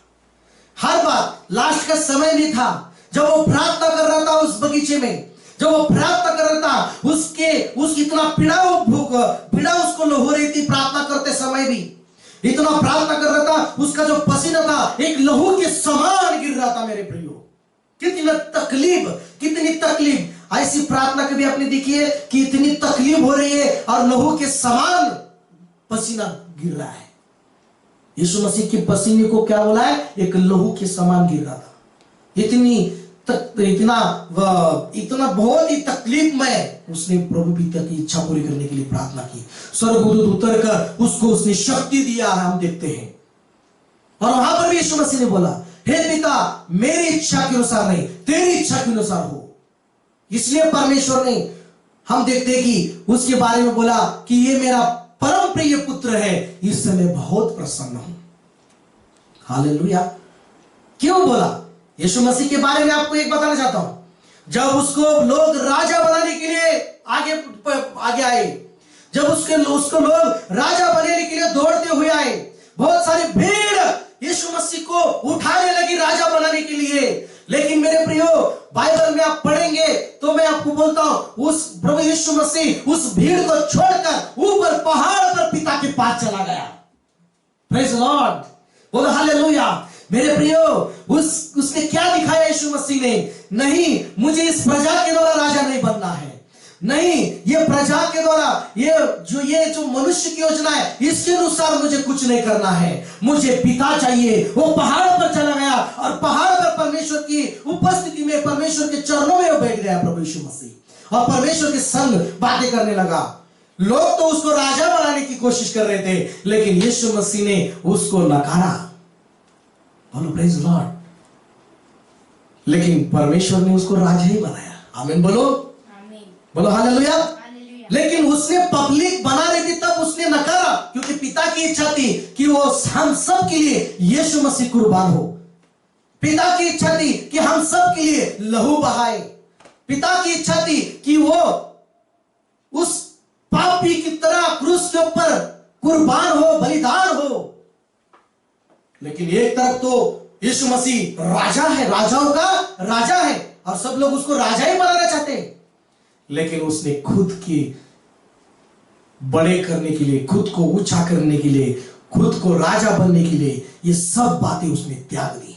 हर बात। लास्ट का समय भी था जब वो प्रार्थना कर रहा था उस बगीचे में, जब वो प्रार्थना कर रहा था, उसकी इतना पीड़ा उसको हो रही थी। प्रार्थना करते समय भी इतना प्रार्थना कर रहा था, उसका जो पसीना था एक लहू के समान गिर रहा था। मेरे प्रियो, कितनी तकलीफ। ऐसी प्रार्थना कभी आपने देखी है कि इतनी तकलीफ हो रही है और लहू के समान पसीना गिर रहा है? यीशु मसीह के पसीने को क्या बोला है? एक लहू के समान गिर रहा था। इतना बहुत ही तकलीफ में उसने प्रभु पिता की इच्छा पूरी करने के लिए प्रार्थना की। स्वर्गदूत उतर कर उसको उसने शक्ति दिया, हम देखते हैं। और वहां पर भी यीशु मसीह ने बोला, हे पिता, मेरी इच्छा के अनुसार नहीं, तेरी इच्छा के अनुसार हो। इसलिए परमेश्वर ने, हम देखते हैं कि उसके बारे में बोला कि ये मेरा परम प्रिय पुत्र है, इससे मैं बहुत प्रसन्न हूं। हालेलुया। क्यों बोला? यीशु मसीह के बारे में आपको एक बताना चाहता हूं। जब उसको लोग राजा बनाने के लिए आगे आए, जब उसको लोग राजा बनाने के लिए दौड़ते हुए आए, बहुत सारी भीड़ यीशु मसीह को उठाने लगी राजा बनाने के लिए। लेकिन मेरे प्रियो, बाइबल में आप पढ़ेंगे तो मैं आपको बोलता हूं, उस प्रभु यीशु मसीह उस भीड़ को छोड़कर ऊपर पहाड़ पर पिता के पास चला गया। प्रेज लॉर्ड, बोलो हालेलुया। मेरे प्रियो, उसने क्या दिखाया यीशु मसीह ने? नहीं, मुझे इस प्रजा के द्वारा राजा नहीं बनना है, नहीं, ये प्रजा के द्वारा ये जो मनुष्य की योजना है इसके अनुसार मुझे कुछ नहीं करना है, मुझे पिता चाहिए। वो पहाड़ पर चला गया और पहाड़ पर परमेश्वर की उपस्थिति में, परमेश्वर के चरणों में वो बैठ गया प्रभु यीशु मसीह, और परमेश्वर के संग बातें करने लगा। लोग तो उसको राजा बनाने की कोशिश कर रहे थे, लेकिन यीशु मसीह ने उसको नकारा। बोलो प्रेज लॉर्ड। लेकिन परमेश्वर ने उसको राजा ही बनाया। आमीन बोलो, बोलो हालेलुया। लेकिन उसने पब्लिक बना रही थी तब उसने नकारा, क्योंकि पिता की इच्छा थी कि वो हम सब के लिए यीशु मसीह कुर्बान हो। पिता की इच्छा थी कि हम सब के लिए लहू बहाए। पिता की इच्छा थी कि वो उस पापी की तरह क्रूस के ऊपर कुर्बान हो, बलिदान हो। लेकिन एक तरफ तो यीशु मसीह राजा है, राजाओं का राजा है, और सब लोग उसको राजा ही बनाना चाहते हैं। लेकिन उसने खुद के बड़े करने के लिए, खुद को ऊंचा करने के लिए, खुद को राजा बनने के लिए ये सब बातें उसने त्याग दी,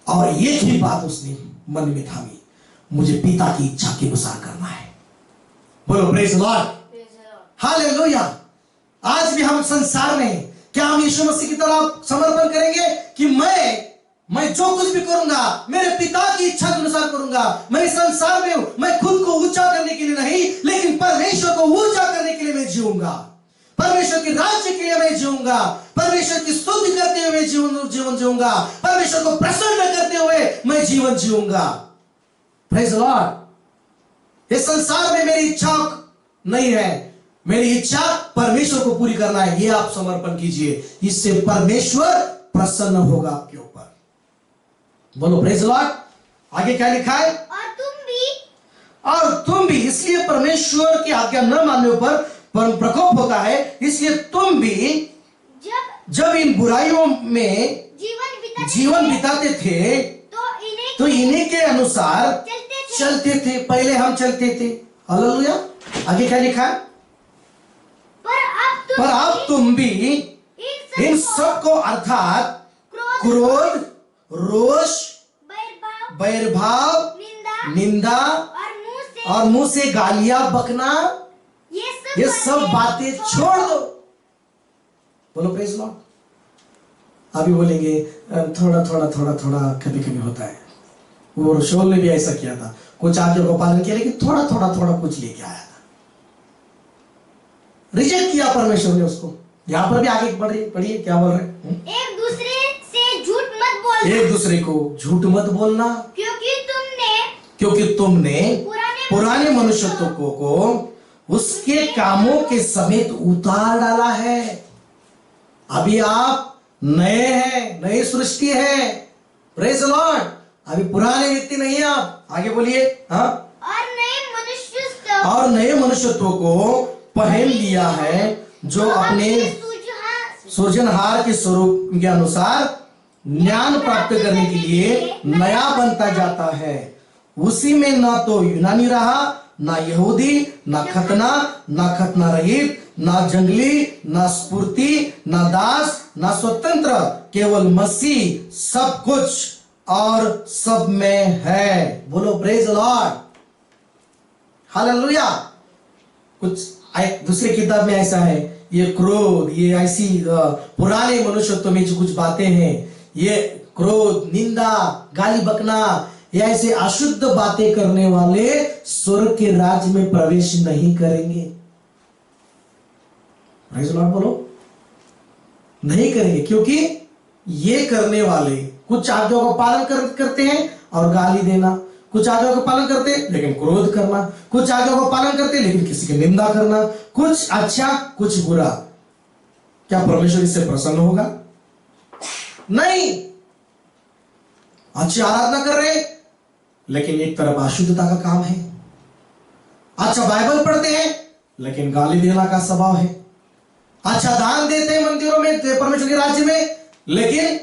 और एक ही बात उसने मन में थामी, मुझे पिता की इच्छा के अनुसार करना है। बोलो प्रेज लॉर्ड, हालेलुया। आज भी हम संसार में, क्या हम यीशु मसीह की तरह समर्पण करेंगे कि मैं जो कुछ भी करूंगा मेरे पिता की इच्छा के अनुसार करूंगा। मैं इस संसार में हूं, मैं खुद को ऊंचा करने के लिए नहीं, लेकिन परमेश्वर को ऊंचा करने के लिए मैं जीऊंगा, परमेश्वर के राज्य के लिए मैं जीऊंगा, परमेश्वर की स्तुति करते हुए मैं जीवन जीऊंगा, परमेश्वर को प्रसन्न करते हुए मैं जीवन जीऊंगा। Praise Lord. इस संसार में मेरी इच्छा नहीं है, मेरी इच्छा परमेश्वर को पूरी करना है। ये आप समर्पण कीजिए, इससे परमेश्वर प्रसन्न होगा आपके ऊपर। बोलो प्रेज लॉर्ड। आगे क्या लिखा है? और तुम भी इसलिए परमेश्वर की आज्ञा न मानने पर प्रकोप होता है, इसलिए तुम भी जब इन बुराइयों में जीवन बिताते थे तो इन्हीं के अनुसार चलते थे। पहले हम चलते थे। हालेलुया। आगे क्या लिखा है? पर अब तुम भी इन सब को, अर्थात क्रोध, रोष, बैरभाव, निंदा और मुंह से गालियां बकना, ये सब बातें छोड़ दो। बोलो प्रेज लॉर्ड। अभी बोलेंगे थोड़ा थोड़ा थोड़ा थोड़ा कभी कभी होता है। वो रसूल ने भी ऐसा किया था, कुछ आज्ञा को पालन किया, लेकिन थोड़ा थोड़ा थोड़ा कुछ लेके आया था, रिजेक्ट किया परमेश्वर ने उसको। यहां पर भी आगे पढ़िए क्या बोल रहे हैं? एक दूसरे से झूठ मत बोलना, एक दूसरे को झूठ मत बोलना, क्योंकि तुमने पुराने मनुष्यत्व को उसके कामों के समेत उतार डाला है। अभी आप नए हैं, नई सृष्टि है। Praise Lord. अभी पुराने व्यक्ति नहीं है आप। आगे बोलिए। हाँ, और नए मनुष्यत्व को पहन लिया है, जो अपने सृजनहार के स्वरूप के अनुसार ज्ञान प्राप्त करने के लिए नया बनता जाता है। उसी में ना तो यूनानी रहा, ना यहूदी, ना खतना रहित, ना जंगली, ना स्फूर्ति, ना दास, ना स्वतंत्र, केवल मसीह सब कुछ और सब में है। बोलो प्रेज लॉर्ड। हालेलुया। कुछ दूसरी किताब में ऐसा है, ये क्रोध, ये ऐसी पुराने मनुष्यत्व में जो कुछ बातें हैं, ये क्रोध, निंदा, गाली बकना, ये ऐसे अशुद्ध बातें करने वाले स्वर्ग के राज्य में प्रवेश नहीं करेंगे। प्रेज़ लॉर्ड बोलो, नहीं करेंगे, क्योंकि ये करने वाले कुछ आज्ञाओं का पालन करते हैं और गाली देना, कुछ आज्ञाओं का पालन करते लेकिन क्रोध करना, कुछ आज्ञाओं का पालन करते लेकिन किसी की निंदा करना, कुछ अच्छा कुछ बुरा। क्या परमेश्वर इससे प्रसन्न होगा? नहीं। अच्छी आराधना कर रहे लेकिन एक तरफ अशुद्धता का काम है। अच्छा बाइबल पढ़ते हैं लेकिन गाली देना का स्वभाव है। अच्छा दान देते हैं मंदिरों में, परमेश्वर के राज्य में, लेकिन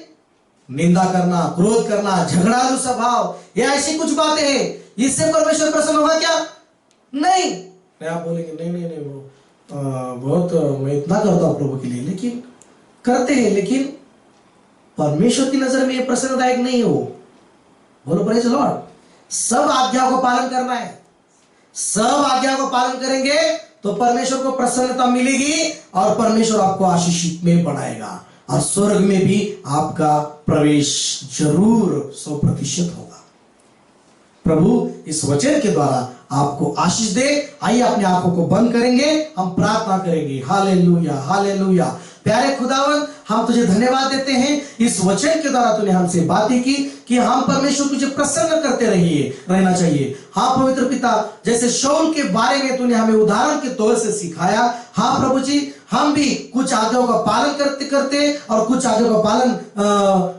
निंदा करना, क्रोध करना, झगड़ालू स्वभाव, ये ऐसी कुछ बातें हैं। इससे परमेश्वर प्रसन्न होगा क्या? नहीं, नहीं आप बोलेंगे नहीं नहीं नहीं वो बहुत मैं इतना करता हूँ प्रभु के लिए, लेकिन करते हैं, लेकिन परमेश्वर की नजर में ये प्रसन्नदायक नहीं है वो। बोलो प्रेज द लॉर्ड। सब आज्ञा को पालन करना है, सब आज्ञा को पालन करेंगे तो परमेश्वर को प्रसन्नता मिलेगी और परमेश्वर आपको आशीषित में बढ़ाएगा और स्वर्ग में भी आपका प्रवेश जरूर 100% होगा। प्रभु इस वचन के द्वारा आपको आशीष दे। आइए अपने आंखों को बंद करेंगे, हम प्रार्थना करेंगे। Hallelujah hallelujah. प्यारे खुदावन, हम तुझे धन्यवाद देते हैं इस वचन के द्वारा तूने हमसे बातें की कि हम परमेश्वर तुझे प्रसन्न करते रहना चाहिए। हाँ पवित्र पिता, जैसे शाऊल के बारे में तूने हमें उदाहरण के तौर से सिखाया, हाँ प्रभु जी हम भी कुछ आज्ञाओं का पालन करते करते और कुछ आज्ञाओं का पालन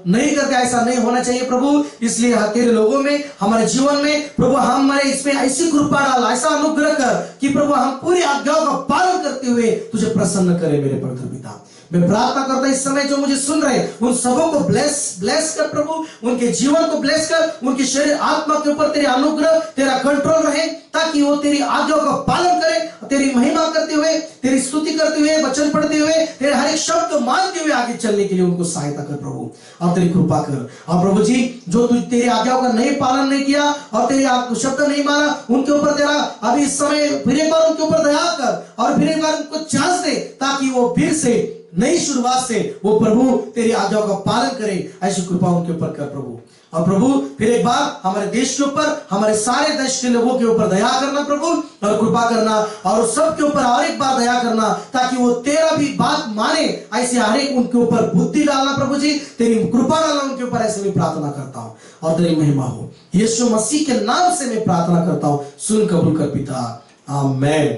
नहीं करते, ऐसा नहीं होना चाहिए प्रभु। इसलिए तेरे लोगों में, हमारे जीवन में प्रभु हमारे इसमें ऐसी कृपा डाल, ऐसा अनुग्रह कर कि प्रभु हम पूरी आज्ञाओं का पालन करते हुए तुझे प्रसन्न करें मेरे पवित्र पिता। मैं प्रार्थना करता हूं इस समय जो मुझे सुन रहे उन सबों को ब्लेस कर प्रभु, उनके जीवन को ब्लेस कर, उनके शरीर आत्मा के ऊपर तेरे अनुग्रह, तेरा कंट्रोल रहे, ताकि वो तेरी आज्ञाओं का पालन करें, तेरी महिमा करते हुए, तेरी स्तुति करते हुए, वचन पढ़ते हुए, तेरे हर एक शब्द को मानते हुए आगे चलने के लिए उनको सहायता कर प्रभु और तेरी कृपा कर। और प्रभु जी जो तू तेरी आज्ञाओं का नहीं पालन नहीं किया और तेरी शब्द नहीं माना, उनके ऊपर तेरा अभी इस समय फिर एक बार उनके ऊपर दया कर और फिर एक बार उनको चांस दे, ताकि वो फिर से नई शुरुआत से वो प्रभु तेरी आज्ञाओं का पालन करें। ऐसी कृपा उनके ऊपर कर प्रभु। और प्रभु फिर एक बार हमारे देश के ऊपर, हमारे सारे देश के लोगों के ऊपर दया करना प्रभु और कृपा करना, और सब के ऊपर और एक बार दया करना, ताकि वो तेरा भी बात माने। ऐसे हर एक उनके ऊपर बुद्धि डालना प्रभु जी, तेरी कृपा डालना उनके ऊपर, ऐसे मैं प्रार्थना करता हूँ और तेरी महिमा हो। यीशु मसीह के नाम से मैं प्रार्थना करता हूँ, सुन कबूल कर पिता, आमीन।